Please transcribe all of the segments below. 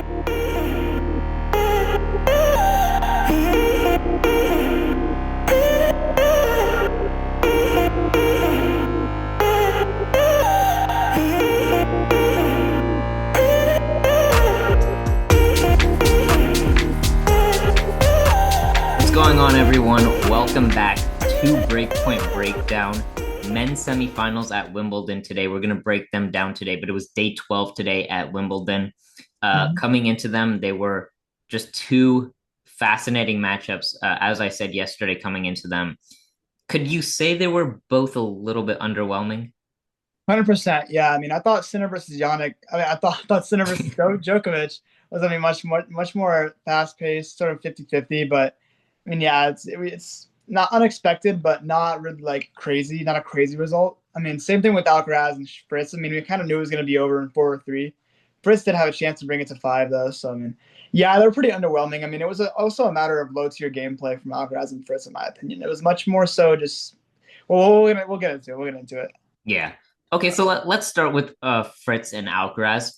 What's going on, everyone? Welcome back to Breakpoint Breakdown. Men's semifinals at Wimbledon today. We're going to break them down today, but it was day 12 today at Wimbledon. Coming into them, they were just two fascinating matchups. As I said yesterday, coming into them, could you say they were both a little bit underwhelming? 100%. Yeah. I mean, I thought Sinner versus Jannik. I thought Sinner versus Djokovic was, much more fast paced, sort of 50-50. But I mean, yeah, it's not unexpected, but not really like crazy, not a crazy result. I mean, same thing with Alcaraz and Fritz. I mean, we kind of knew it was going to be over in 4-3. Fritz did have a chance to bring it to 5, though. So, I mean, yeah, they were pretty underwhelming. I mean, it was also a matter of low tier gameplay from Alcaraz and Fritz, in my opinion. It was much more so just, well, we'll get into it. We'll get into it. Yeah. Okay, so let's start with Fritz and Alcaraz.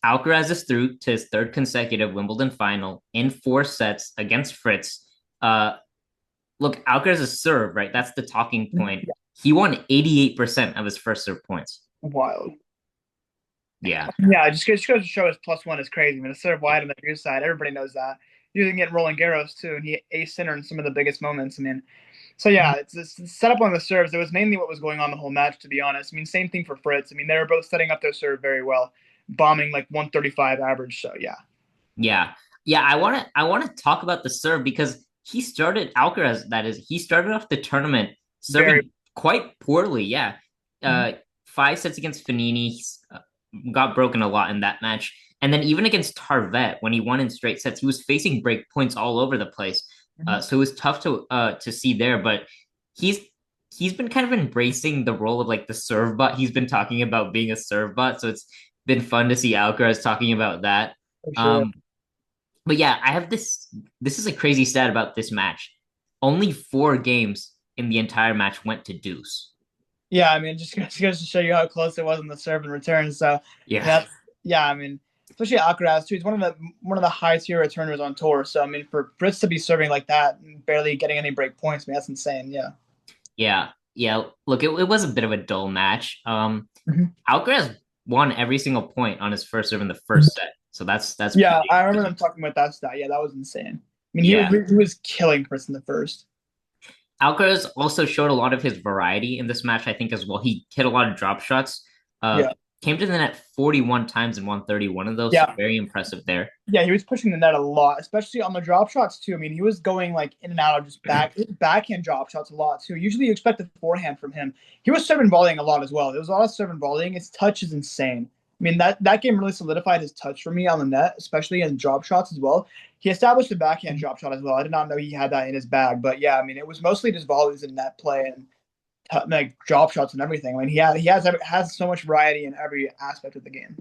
Alcaraz is through to his third consecutive Wimbledon final in 4 sets against Fritz. Look, Alcaraz's serve, right? That's the talking point. He won 88% of his first serve points. Wild. Yeah. Yeah, just goes to show his +1 is crazy. I mean, it's sort of wide on the near side. Everybody knows that. You can get Roland Garros too, and he ace Sinner in some of the biggest moments. I mean, so yeah, it's set up on the serves. It was mainly what was going on the whole match, to be honest. I mean, same thing for Fritz. I mean, they were both setting up their serve very well, bombing like 135 average. So yeah, Yeah. Yeah, I want to talk about the serve because he started Alcaraz, that is, he started off the tournament very. serving quite poorly. Yeah. Uh 5 sets against Fanini, got broken a lot in that match. And then even against Tarvet, when he won in straight sets, he was facing break points all over the place. So it was tough to see there, but he's he's been kind of embracing the role of like the serve bot. He's been talking about being a serve bot, so it's been fun to see Alcaraz talking about that. For sure. Um, but yeah, I have this. This is a crazy stat about this match. Only 4 games in the entire match went to deuce. Yeah, I mean, just goes to show you how close it was in the serve and return. So Yeah, that's yeah, I mean, especially Alcaraz too. He's one of the high tier returners on tour. So I mean, for Fritz to be serving like that and barely getting any break points, I mean, that's insane. Yeah. yeah, yeah. Look, it was a bit of a dull match. Mhm. Alcaraz won every single point on his first serve in the first set, so that's Yeah, pretty I remember them impressive. talking about that stat. Yeah, that was insane. I mean, Yeah, he was killing Fritz in the first. Alcaraz also showed a lot of his variety in this match, I think, as well. He hit a lot of drop shots. Uh, Yeah, came to the net 41 times and won 31 of those. So yeah, very impressive there. yeah. He was pushing the net a lot, especially on the drop shots too. I mean, he was going like in and out of just backhand drop shots a lot too. Usually, you expect a forehand from him. He was serving volleying a lot as well. There was a lot of serving volleying. His touch is insane. I mean, that game really solidified his touch for me on the net, especially in drop shots as well. He established a backhand drop shot as well. I did not know he had that in his bag, but yeah, I mean, it was mostly just volleys and net play and like drop shots and everything. I mean, he has so much variety in every aspect of the game.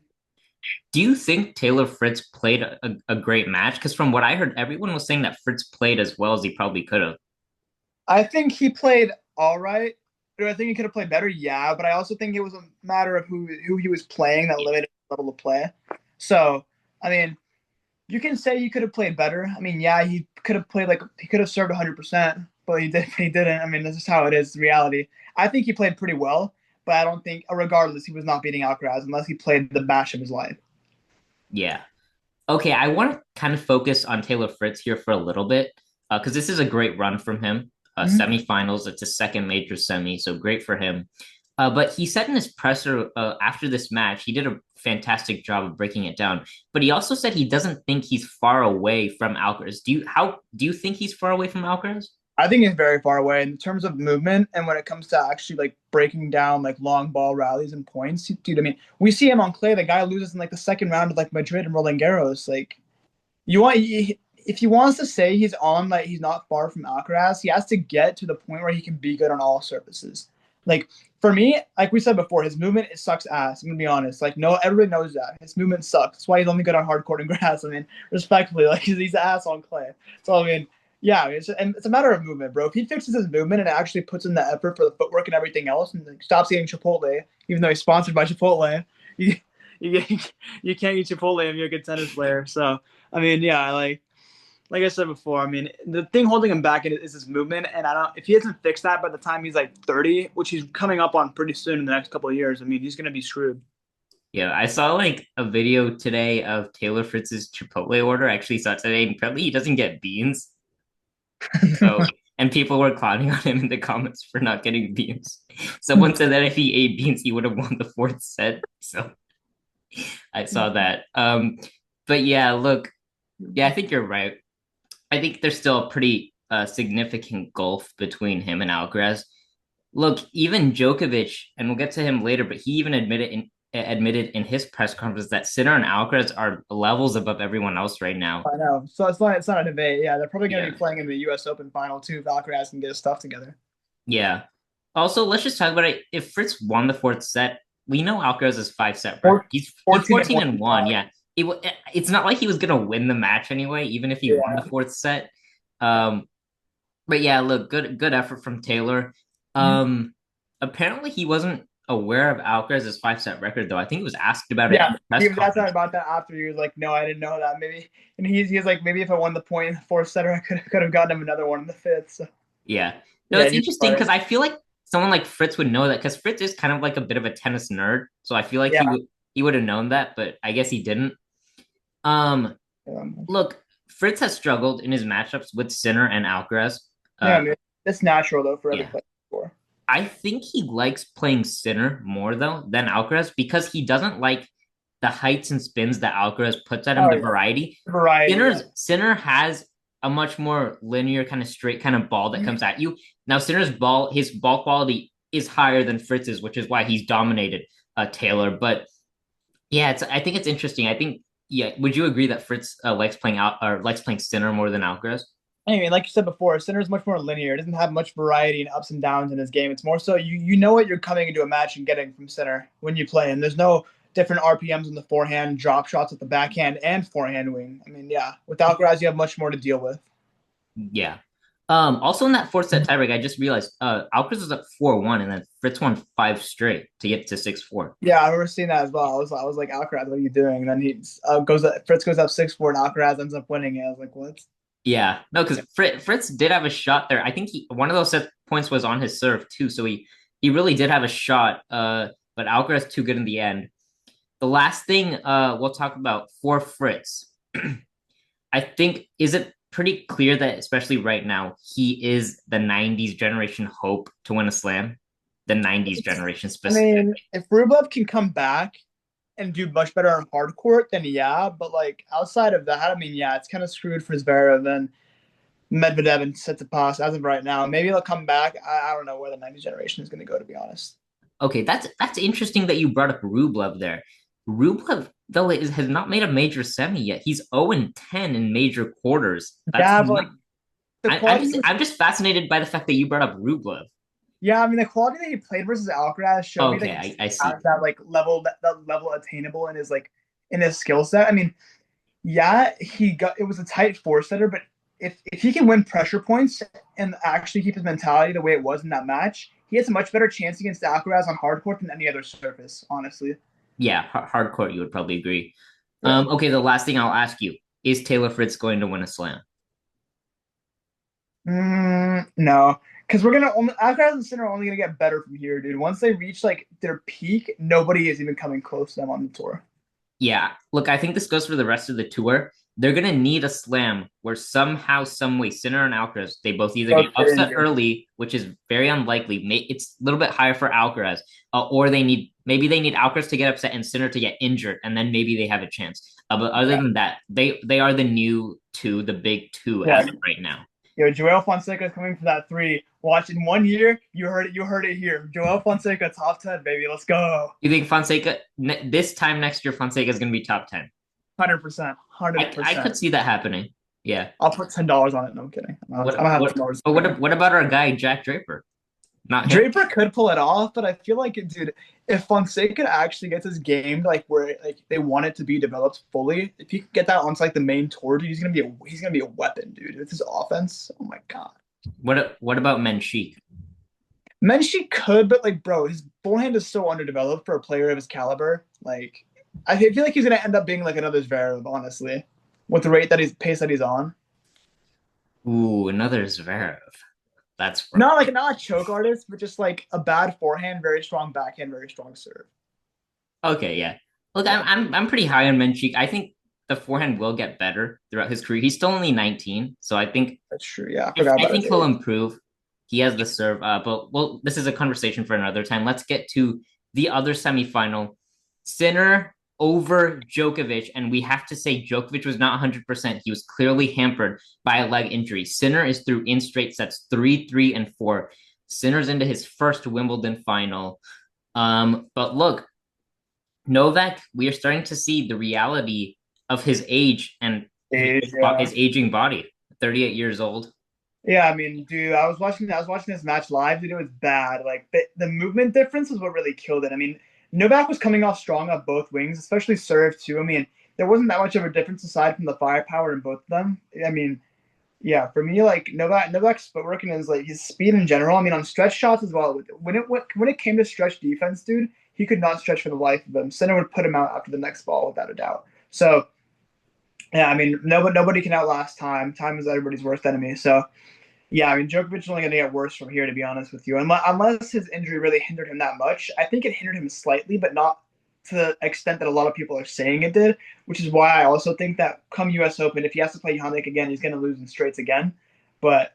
Do you think Taylor Fritz played a great match? Because from what I heard, everyone was saying that Fritz played as well as he probably could have. I think he played all right. Do I think he could have played better? Yeah, but I also think it was a matter of who he was playing that limited his level of play. So, I mean, you can say he could have played better. I mean, yeah, he could have played like he could have served 100%, but he didn't. I mean, this is how it is, reality. I think he played pretty well, but I don't think, regardless, he was not beating Alcaraz unless he played the match of his life. Yeah. Okay, I want to kind of focus on Taylor Fritz here for a little bit because this is a great run from him. Mm-hmm. Semifinals, it's a second major semi, so great for him. But he said in his presser after this match, he did a fantastic job of breaking it down. But he also said he doesn't think he's far away from Alcaraz. Do you think he's far away from Alcaraz? I think he's very far away in terms of movement and when it comes to actually like breaking down like long ball rallies and points. Dude, I mean, we see him on clay. The guy loses in like the second round of like Madrid and Roland Garros. Like, if he wants to say he's on like he's not far from Alcaraz, he has to get to the point where he can be good on all surfaces. Like for me, like we said before, his movement it sucks ass. I'm gonna be honest. Like no, everybody knows that his movement sucks. That's why he's only good on hard court and grass. I mean, respectfully, like he's ass on clay. So I mean, yeah, it's a matter of movement, bro. If he fixes his movement and actually puts in the effort for the footwork and everything else, and like, stops eating Chipotle, even though he's sponsored by Chipotle, he, you, you can't eat Chipotle if you're a good tennis player. So I mean, yeah, like I said before, I mean, the thing holding him back is his movement, and I don't if he doesn't fix that by the time he's like 30, which he's coming up on pretty soon in the next couple of years. I mean, he's gonna be screwed. Yeah, I saw like a video today of Taylor Fritz's Chipotle order. I actually saw it today, and apparently he doesn't get beans. So, and people were clowning on him in the comments for not getting beans. Someone said that if he ate beans, he would have won the fourth set. So I saw that. But yeah, look, yeah, I think you're right. I think there's still a pretty significant gulf between him and Alcaraz. Look, even Djokovic, and we'll get to him later, but he even admitted in his press conference that Sinner and Alcaraz are levels above everyone else right now. I know. So it's not a debate. Yeah, they're probably going to Yeah, be playing in the U.S. Open final too if Alcaraz can get his stuff together. yeah. Also, let's just talk about it. If Fritz won the fourth set, we know Alcaraz's five set record. Four, He's 14 and 14 one. and one. Yeah, it's not like he was gonna win the match anyway, even if he won the Yeah. fourth set. Um, but yeah, look, good effort from Taylor. Mhm. Um, apparently he wasn't aware of Alcaraz's five set record though. I think he was asked about it in Yeah. the press He was asked conference. about that after. He was like, "No, I didn't know that." Maybe, and he's like, "Maybe if I won the point in the fourth setter, I could have gotten him another one in the fifth." So Yeah, no, yeah, it's he's interesting smart. because I feel like someone like Fritz would know that because Fritz is kind of like a bit of a tennis nerd, so I feel like Yeah. he would have known that, but I guess he didn't. Um, look, Fritz has struggled in his matchups with Sinner and Alcaraz. Yeah, I Uh, mean, it's natural though for every yeah, player. Score. I think he likes playing Sinner more though than Alcaraz because he doesn't like the heights and spins that Alcaraz puts at him, Oh the yeah, variety. variety. Yeah. Sinner has a much more linear kind of straight kind of ball that comes at you. Now Sinner's ball, his ball quality is higher than Fritz's, which is why he's dominated Taylor. But yeah, I think it's interesting. I think yeah, would you agree that Fritz likes playing out or likes playing Sinner more than Alcaraz? Anyway, like you said before, Sinner is much more linear. It doesn't have much variety and ups and downs in his game. It's more so you know what you're coming into a match and getting from Sinner when you play him. There's no different RPMs in the forehand, drop shots at the backhand, and forehand wing. I mean, yeah, with Alcaraz, you have much more to deal with. Yeah. Also in that fourth set tiebreak, I just realized Alcaraz was up 4-1 and then Fritz won five straight to get to 6-4. Yeah, I remember seeing that as well. I was like, Alcaraz, what are you doing? And then Fritz goes up 6-4, and Alcaraz ends up winning it. I was like, what? Yeah, no, because Fritz did have a shot there. I think one of those set points was on his serve too, so he really did have a shot. But Alcaraz too good in the end. The last thing we'll talk about for Fritz, I think is it pretty clear that especially right now he is the '90s generation hope to win a slam, the '90s generation I mean, specifically. if Rublev can come back and do much better on hard court, then yeah. But like outside of that, I mean, yeah, it's kind of screwed for Zverev and Medvedev and Tsitsipas as of right now. Maybe they'll come back. I don't know where the '90s generation is going to go, to be honest. Okay, that's interesting that you brought up Rublev there. Rublev though has not made a major semi yet. He's 0-10 in major quarters. That's Yeah, but like not. the quality was, I'm just fascinated by the fact that you brought up Rublev. yeah, I mean, the quality that he played versus Alcaraz showed me that Okay, he I has see. that like level, that level attainable in his skill set. I mean, yeah, he got it was a tight four setter, but if he can win pressure points and actually keep his mentality the way it was in that match, he has a much better chance against Alcaraz on hard court than any other surface, honestly. Yeah, hard court, you would probably agree. Yeah. Okay, the last thing I'll ask you is Taylor Fritz going to win a slam? No, because we're gonna only Alcaraz and Sinner are only gonna get better from here, dude. Once they reach like their peak, nobody is even coming close to them on the tour. Yeah, look, I think this goes for the rest of the tour. They're gonna need a slam where somehow, some way, Sinner and Alcaraz, they both either get Both get upset injured. early, which is very unlikely. It's a little bit higher for Alcaraz, or maybe they need Alcaraz to get upset and Sinner to get injured, and then maybe they have a chance. But other Yeah, than that, they are the new two, the big two yeah. as of right now. Yo, Joel Fonseca is coming for that three. Watch in 1 year. You heard it. You heard it here. Joel Fonseca, top 10, baby. Let's go. You think Fonseca this time next year Fonseca is gonna be top 10? 100%. hundred I could percent. see that happening. Yeah. I'll put $10 on it. No, I'm kidding. I'm gonna have $10 But there. what about our guy Jack Draper? Not him. Draper could pull it off, but I feel like, dude, if Fonseca actually gets his game like where like they want it to be developed fully, if he can get that onto like the main tour, dude, he's gonna be a weapon, dude. With his offense, oh my god. What about Menchik? Menchie could, but like, bro, his forehand is so underdeveloped for a player of his caliber. Like, I feel like he's gonna end up being like another Zverev, honestly, with the rate that he's pace that he's on. Ooh, another Zverev. That's rough. Not a choke artist, but just like a bad forehand, very strong backhand, very strong serve. Okay, yeah. Look, Yeah, I'm pretty high on Menchik. I think the forehand will get better throughout his career. He's still only 19, so I think that's true. Yeah, I forgot I about his think he'll age. improve. He has the serve, but well, this is a conversation for another time. Let's get to the other semifinal. Sinner over Djokovic, and we have to say Djokovic was not 100%. He was clearly hampered by a leg injury. Sinner is through in straight sets 3, 3, and 4. Sinner's into his first Wimbledon final. But look, Novak, we are starting to see the reality of his age and Age, yeah. his aging body. 38 years old. Yeah, I mean, dude, I was watching this match live, dude. It was bad. Like the movement difference is what really killed it. I mean, Novak was coming off strong on both wings, especially serve too. I mean, there wasn't that much of a difference aside from the firepower in both of them. I mean, yeah, for me, like Novak's footwork and his like his speed in general. I mean, on stretch shots as well. When it came to stretch defense, dude, he could not stretch for the life of him. Sinner would put him out after the next ball without a doubt. So yeah, I mean, nobody can outlast time. Time is everybody's worst enemy. So yeah, I mean, Djokovic is only going to get worse from here, to be honest with you. Unless his injury really hindered him that much. I think it hindered him slightly, but not to the extent that a lot of people are saying it did, which is why I also think that come U.S. Open, if he has to play Jannik again, he's going to lose in straights again. But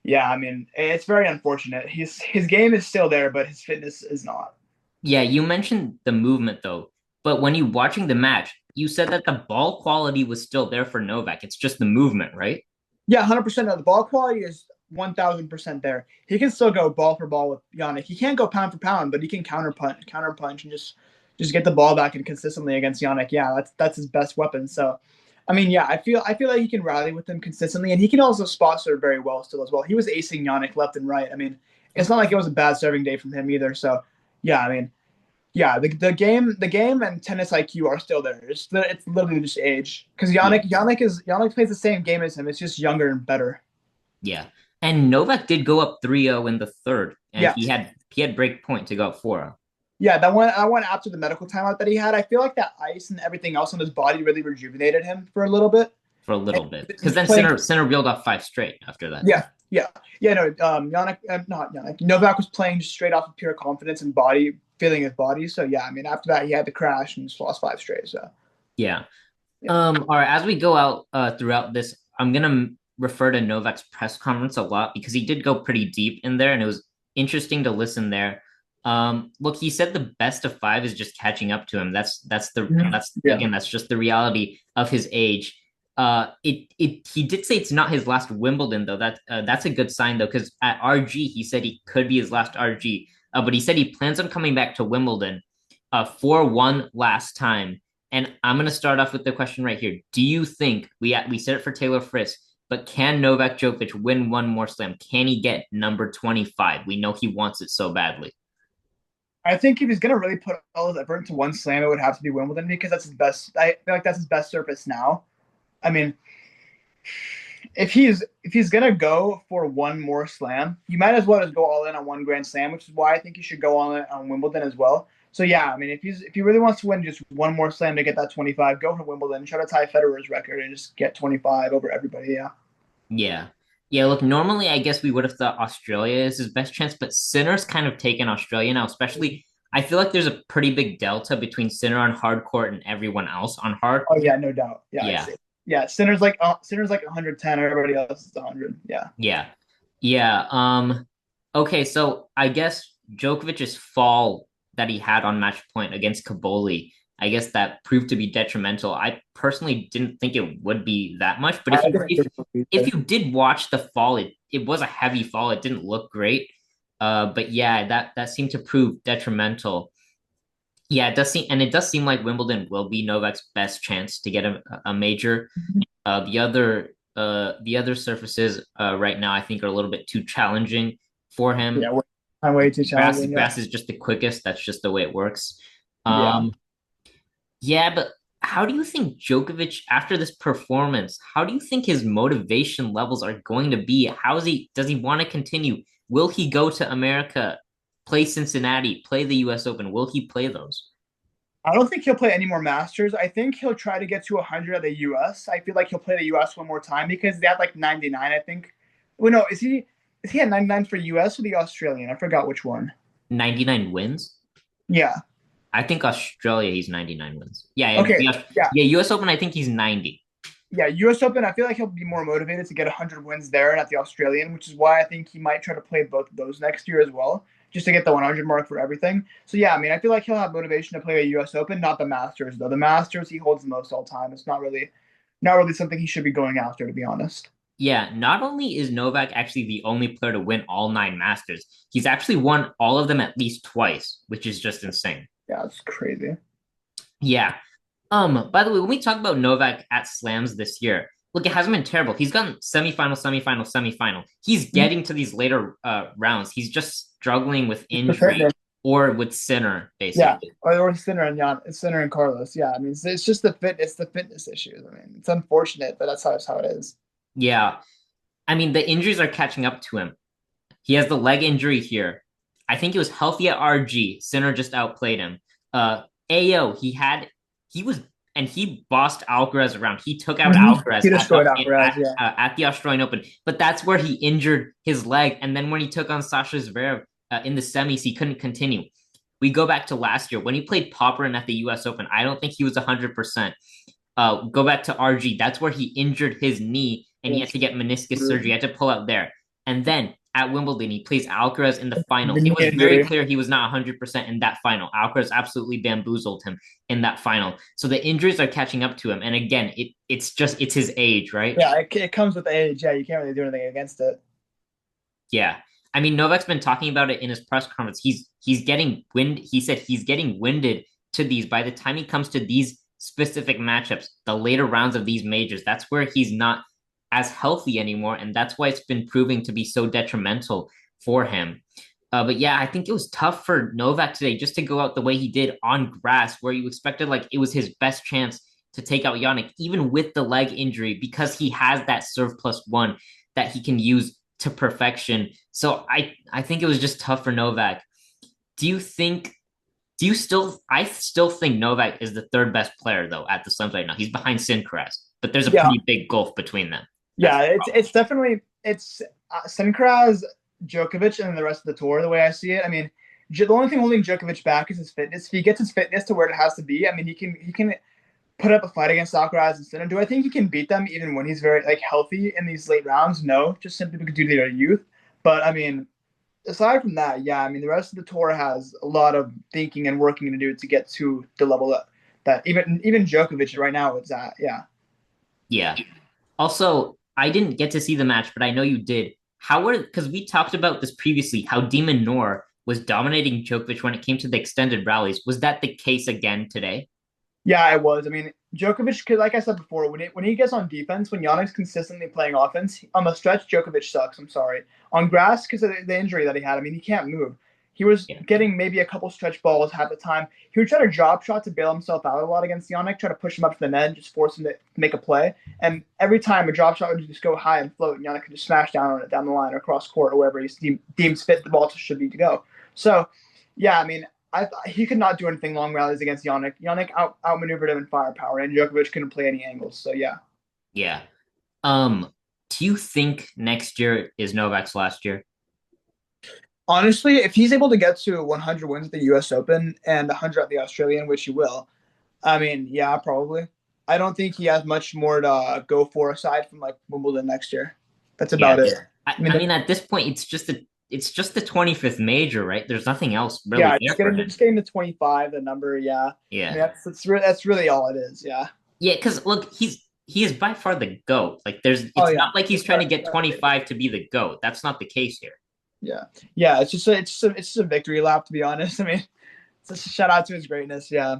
yeah, I mean, it's very unfortunate. His game is still there, but his fitness is not. Yeah, you mentioned the movement though, but when you watching the match, you said that the ball quality was still there for Novak. It's just the movement, right? Yeah, 100%. The ball quality is 1,000% there. He can still go ball for ball with Yannick. He can't go pound for pound, but he can counter punch, and just get the ball back and consistently against Yannick. Yeah, that's his best weapon. So, I mean, yeah, I feel like he can rally with him consistently, and he can also spot serve very well still as well. He was acing Yannick left and right. I mean, it's not like it was a bad serving day from him either. So, yeah, I mean, yeah, the game and tennis IQ are still there. It's literally just age because Yeah. Yannick plays the same game as him. It's just younger and better. Yeah. And Novak did go up 3-0 in the third, and Yeah, he had break point to go up 4-0 yeah. That one after the medical timeout that he had. I feel like that ice and everything else on his body really rejuvenated him for a little bit. for a And little bit. he Because was then playing. Sinner reeled off 5 straight after that. Yeah, yeah, yeah. No, Yannick, not Yannick. Novak was playing just straight off of pure confidence and body feeling his body. So yeah, I mean, after that he had to crash and just lost five straight. So Yeah. yeah. All right, as we go out throughout this, I'm gonna refer to Novak's press conference a lot because he did go pretty deep in there and it was interesting to listen there. Look, he said the best of five is just catching up to him. Mhm. That's Yeah. again, that's just the reality of his age. He did say it's not his last Wimbledon though. That's a good sign though, because at RG he said he could be his last RG. But he said he plans on coming back to Wimbledon, for one last time. And I'm going to start off with the question right here. Do you think we said it for Taylor Fritz, but can Novak Djokovic win one more slam? Can he get number 25? We know he wants it so badly. I think if he's gonna really put all his effort into one slam, it would have to be Wimbledon because that's his best. I feel like that's his best surface now. I mean, if he's gonna go for one more slam, you might as well just go all in on one Grand Slam, which is why I think he should go all in on Wimbledon as well. So yeah, I mean, if he really wants to win just one more slam to get that 25, go for Wimbledon, try to tie Federer's record and just get 25 over everybody. Yeah. Yeah. Yeah, look, normally I guess we would have thought Australia is his best chance, but Sinner's kind of taken Australia now, especially I feel like there's a pretty big delta between Sinner on hard court and everyone else on hard. Oh yeah, no doubt. Yeah, I Yeah. see. Yeah, Sinner's like 110, everybody else is 100. Yeah. Yeah. Yeah. Okay, so I guess Djokovic's fall that he had on match point against Kaboli, I guess that proved to be detrimental. I personally didn't think it would be that much, but I didn't think so if either. you did watch the fall, it was a heavy fall. It didn't look great. But yeah, that seemed to prove detrimental. Yeah, it does seem like Wimbledon will be Novak's best chance to get a major. The other surfaces right now I think are a little bit too challenging for him. Yeah, I'm way too challenging. Yeah. Grass is just the quickest. That's just the way it works. Yeah. Um, yeah, but how do you think Djokovic after this performance? How do you think his motivation levels are going to be? Does he want to continue? Will he go to America, play Cincinnati, play the U.S. Open? Will he play those? I don't think he'll play any more Masters. I think he'll try to get to 100 at the US. I feel like he'll play the US one more time because they had like 99, I think. Well, no, is he at 99 for US or the Australian? I forgot which one. 99 wins. Yeah. I think Australia, he's 99 wins. Okay. Yeah. Yeah, US Open, I think he's 90. Yeah, US Open, I feel like he'll be more motivated to get 100 wins there and at the Australian, which is why I think he might try to play both of those next year as well, just to get the 100 mark for everything. So yeah, I mean, I feel like he'll have motivation to play the US Open, not the Masters though. The Masters he holds the most all time. It's not really something he should be going after, to be honest. Yeah, not only is Novak actually the only player to win all nine Masters, he's actually won all of them at least twice, which is just insane. Yeah, it's crazy. Yeah. By the way, when we talk about Novak at slams this year, look, it hasn't been terrible. He's gotten semifinal, semifinal, semifinal. He's Mhm. getting to these later rounds. He's just struggling with For injury fitness. or with Sinner, Yeah, basically. or Sinner and Carlos. Yeah, I mean, it's just the fitness issues. I mean, it's unfortunate, but that's how it is. Yeah. I mean, the injuries are catching up to him. He has the leg injury here. I think he was healthy at RG. Sinner just outplayed him. AO, he was, and he bossed Alcaraz around. He took out Alcaraz He destroyed Alcaraz. Yeah. at the Australian Open, but that's where he injured his leg. And then when he took on Sasha Zverev in the semis, he couldn't continue. We go back to last year when he played Popperin at the U.S. Open. I don't think he was 100%. Go back to RG. That's where he injured his knee and he had to get meniscus surgery. He had to pull out there. And then at Wimbledon, he plays Alcaraz in the final. The knee It was very injury. clear he was not 100% in that final. Alcaraz absolutely bamboozled him in that final. So the injuries are catching up to him. And again, it's his age, right? Yeah, it comes with age. Yeah, you can't really do anything against it. Yeah. I mean, Novak's been talking about it in his press conference. He's getting wind. He said he's getting winded to these. By the time he comes to these specific matchups, the later rounds of these majors, that's where he's not as healthy anymore, and that's why it's been proving to be so detrimental for him. But yeah, I think it was tough for Novak today just to go out the way he did on grass, where you expected like it was his best chance to take out Jannik, even with the leg injury, because he has that serve plus one that he can use to perfection. So I think it was just tough for Novak. Do you think do you still I still think Novak is the third best player though at the slams right now. He's behind Sincaraz, but there's a Yeah, pretty big gulf between them. That's yeah, the problem. it's definitely it's Alcaraz, Djokovic, and then the rest of the tour. The way I see it, I mean, the only thing holding Djokovic back is his fitness. If he gets his fitness to where it has to be, I mean, he can put up a fight against Alcaraz and Sinner. Do I think he can beat them even when he's very like healthy in these late rounds? No, just simply because due to their youth. But I mean, aside from that, yeah, I mean, the rest of the tour has a lot of thinking and working to do to get to the level that even Djokovic right now is at. Yeah. Yeah. Also, I didn't get to see the match, but I know you did. How were because we talked about this previously, how Demon Noor was dominating Djokovic when it came to the extended rallies. Was that the case again today? Yeah, I was. I mean, Djokovic, cause like I said before, when he gets on defense, when Jannik's consistently playing offense, on the stretch, Djokovic sucks. I'm sorry. On grass, because of the injury that he had, I mean, he can't move. He was Yeah. getting maybe a couple stretch balls half the time. He would try to drop shot to bail himself out a lot against Jannik, try to push him up to the net, and just force him to make a play. And every time a drop shot would just go high and float, and Jannik could just smash down on it down the line or across court or wherever he deems fit the ball should be to go. So, yeah, I mean, he could not do anything long rallies against Jannik. Jannik outmaneuvered him in firepower, and Djokovic couldn't play any angles. So yeah, Yeah. Um, do you think next year is Novak's last year? honestly, if he's able to get to 100 wins at the U.S. Open and 100 at the Australian, which he will, I mean, yeah, probably. I don't think he has much more to go for aside from like Wimbledon next year. That's Yeah. about it. I mean, I mean, at this point, it's just the 25th major, right? There's nothing else really yeah, there for him. just getting to 25, the number, yeah. I mean, Yeah. that's really all it is. Yeah. Yeah, because look, he is by far the GOAT. Like Oh it's yeah. not like he's trying to get 25 to be the GOAT. That's not the case here. Yeah, yeah. It's just a victory lap to be honest. I mean, it's just a shout out to his greatness. Yeah,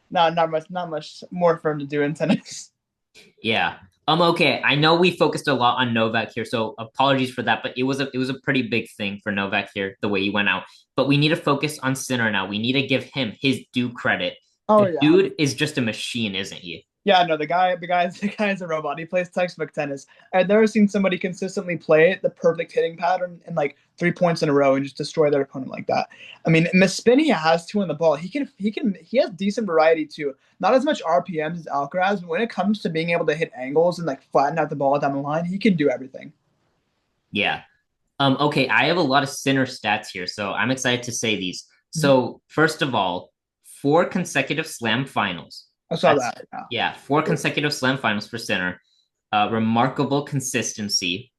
not much more for him to do in tennis. Yeah. Okay. I know we focused a lot on Novak here, so apologies for that, but it was a pretty big thing for Novak here, the way he went out. But we need to focus on Sinner now. We need to give him his due credit. Oh The yeah, dude is just a machine, isn't he? Yeah, no, the guy's a robot. He plays textbook tennis. I've never seen somebody consistently play the perfect hitting pattern in like 3 points in a row and just destroy their opponent like that. I mean, spin he has two on the ball. He has decent variety too. Not as much RPMs as Alcaraz, but when it comes to being able to hit angles and like flatten out the ball down the line, he can do everything. Yeah. Okay, I have a lot of Sinner stats here, so I'm excited to say these. Mhm. So, first of all, four consecutive slam finals. I saw That's that. Yeah. yeah, four consecutive slam finals for Sinner. Remarkable consistency.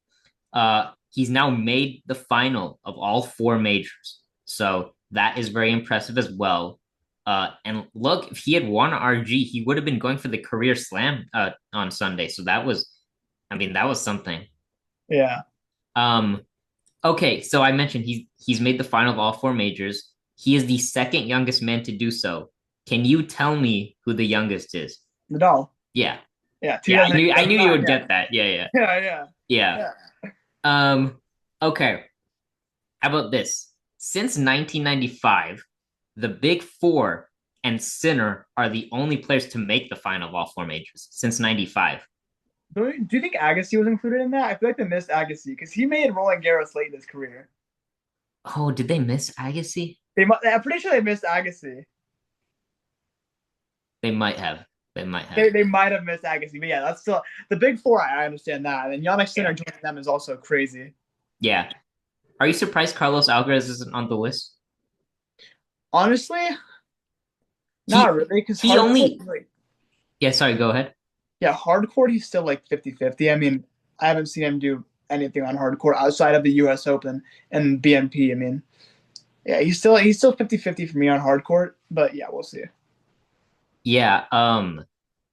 He's now made the final of all four majors. So that is very impressive as well. And look, if he had won RG, he would have been going for the career slam on Sunday. So that was, I mean, that was something. Yeah. Um, okay, so I mentioned he's made the final of all four majors. He is the second youngest man to do so. Can you tell me who the youngest is? Nadal. Yeah, Yeah. yeah, I knew you 2009. would Yeah. get that. Yeah, yeah, Yeah. Yeah. yeah. Yeah. Okay. How about this? Since 1995, the Big Four and Sinner are the only players to make the final of all four majors since 95. Do you think Agassi was included in that? I feel like they missed Agassi because he made Roland Garros late in his career. Oh, did they miss Agassi? I'm pretty sure they missed Agassi. They might have. They might They, have. they might have missed Agassi, but yeah, that's still the big four. I understand that, and Jannik Yeah. Sinner joining them is also crazy. Yeah. Are you surprised Carlos Alcaraz isn't on the list? Honestly, not He really, because he hardcore, only like, yeah, sorry, go ahead. yeah, hardcore, he's still like 50-50. I mean, I haven't seen him do anything on hardcore outside of the U.S. Open and BNP. I mean, yeah, he's still 50-50 for me on hardcore, but yeah, we'll see. Yeah,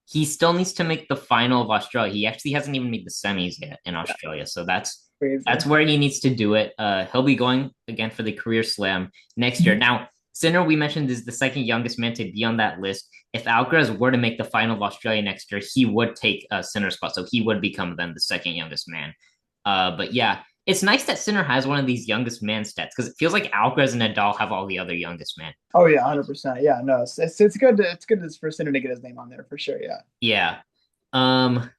he still needs to make the final of Australia. He actually hasn't even made the semis yet in Yeah, Australia. So that's crazy. where he needs to do it. He'll be going again for the career slam next year. Mhm. Now, Sinner, we mentioned, is the second youngest man to be on that list. If Alcaraz were to make the final of Australia next year, he would take a Sinner's spot. So he would become then the second youngest man. But yeah, it's nice that Sinner has one of these youngest man stats because it feels like Alcaraz and Nadal have all the other youngest man. Oh yeah, 100%. Yeah, no, it's good. It's good for Sinner to get his name on there for sure. Yeah. Yeah. Um,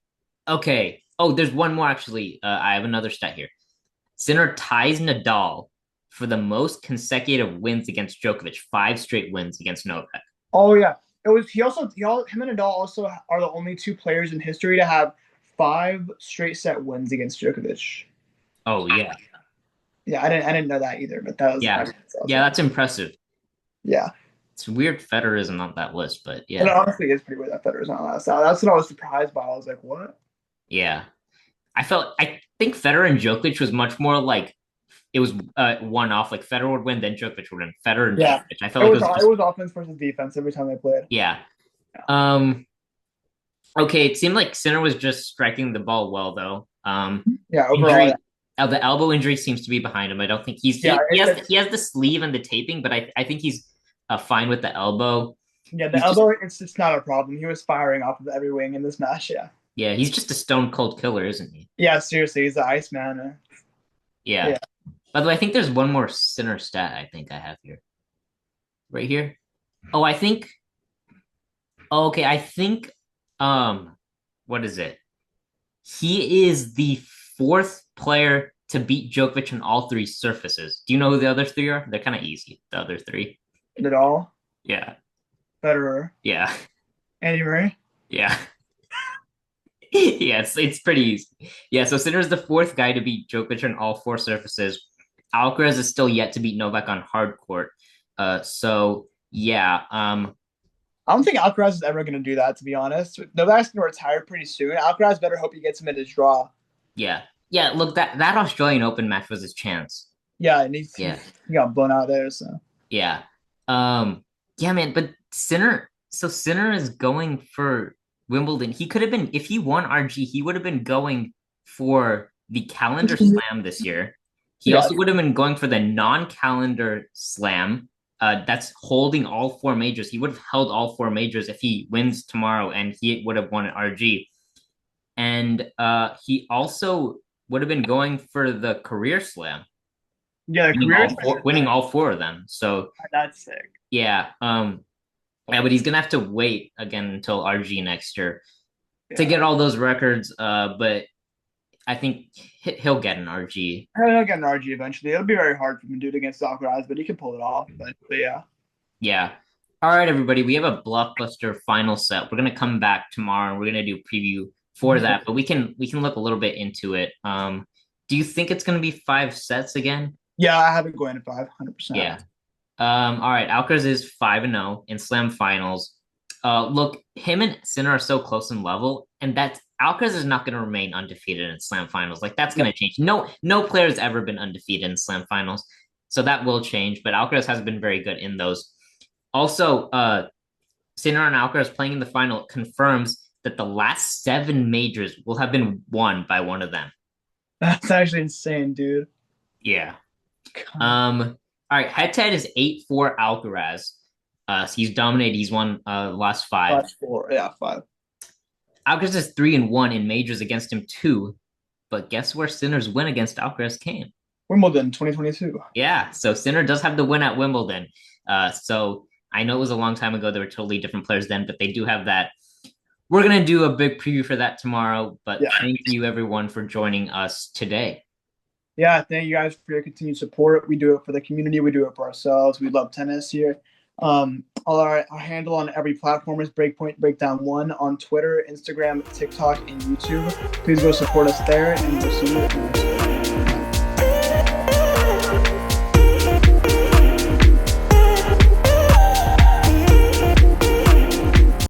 Okay. Oh, there's one more actually. I have another stat here. Sinner ties Nadal for the most consecutive wins against Djokovic, five straight wins against Novak. Oh yeah, it was. Him and Nadal also are the only two players in history to have five straight set wins against Djokovic. Oh yeah, Yeah, I didn't know that either, but yeah, that's yeah. awesome. That's impressive. Yeah, It's weird Federer isn't on that list, but and yeah, it honestly is pretty weird that Federer's not last out. That's what I was surprised by. I was like, what? yeah. I think Federer and Djokovic was much more like it was one off. Like Federer would win, then Djokovic would win. Federer and Yeah, Djokovic. I felt like it was it just was offense versus defense every time they played. yeah. Yeah. Um. Okay, it seemed like Sinner was just striking the ball well though. Yeah, overall, yeah. Injury, the elbow injury seems to be behind him. I don't think Yeah, he has the sleeve and the taping, but I think he's fine with the elbow. yeah, the He's just elbow, it's just not a problem. He was firing off of every wing in this match. Yeah, yeah, he's just a stone cold killer, isn't he? yeah, seriously, he's the Iceman. Yeah. Yeah, By the way, I think there's one more Sinner stat I think I have here, right here. Oh, I think. Oh, okay, I think. What is it? He is the fourth player to beat Djokovic on all three surfaces. Do you know who the other three are? They're kind of easy. The other three. Nadal, Yeah. Federer, Yeah. Andy Murray. Yeah. Yes, it's pretty easy. Yeah, so Sinner is the fourth guy to beat Djokovic on all four surfaces. Alcaraz is still yet to beat Novak on hard court. So yeah, I don't think Alcaraz is ever going to do that, to be honest. Novak's going to retire pretty soon. Alcaraz better hope he gets him in his draw. yeah, yeah. Look, that Australian Open match was his chance. Yeah, and Yeah, he got blown out there. So yeah, yeah, man. But Sinner, so Sinner is going for Wimbledon. He could have been if he won RG, he would have been going for the calendar slam this year. He yeah, also would have been going for the non-calendar slam. That's holding all four majors. He would have held all four majors if he wins tomorrow, and he would have won at RG. And he also would have been going for the career slam, yeah. The career is winning all four of them. So that's sick. yeah, Yeah, but he's gonna have to wait again until RG next year to Yeah. get all those records. But I think he'll get an RG. He'll get an RG eventually. It'll be very hard for him to do it against Alcaraz, but he can pull it off. But yeah. Yeah. All right, everybody. We have a blockbuster final set. We're gonna come back tomorrow and we're gonna do a preview for that. But we can look a little bit into it. Do you think it's gonna be 5 sets again? Yeah, I have it going to 500%. Yeah. All right. Alcaraz is 5-0 in slam finals. Look, him and Sinner are so close in level, and that's Alcaraz is not going to remain undefeated in slam finals. Like that's going to change. No player has ever been undefeated in slam finals, so that will change. But Alcaraz has been very good in those. Also, Sinner and Alcaraz playing in the final confirms that the last 7 majors will have been won by one of them. That's actually insane, dude. Yeah. God. All right. Head to head is 8-4 Alcaraz. So he's dominated. He's won last 5. That's 4. Yeah, 5. Alcaraz is 3-1 in majors against him too. But guess where Sinner's win against Alcaraz came? Wimbledon 2022. Yeah. So Sinner does have the win at Wimbledon. So I know it was a long time ago. They were totally different players then, but they do have that. We're gonna do a big preview for that tomorrow. But Yeah. thank you everyone for joining us today. Yeah, thank you guys for your continued support. We do it for the community. We do it for ourselves. We love tennis here. Our handle on every platform is Breakpoint Breakdown 1 on Twitter, Instagram, TikTok, and YouTube. Please go support us there, and we'll see you in the next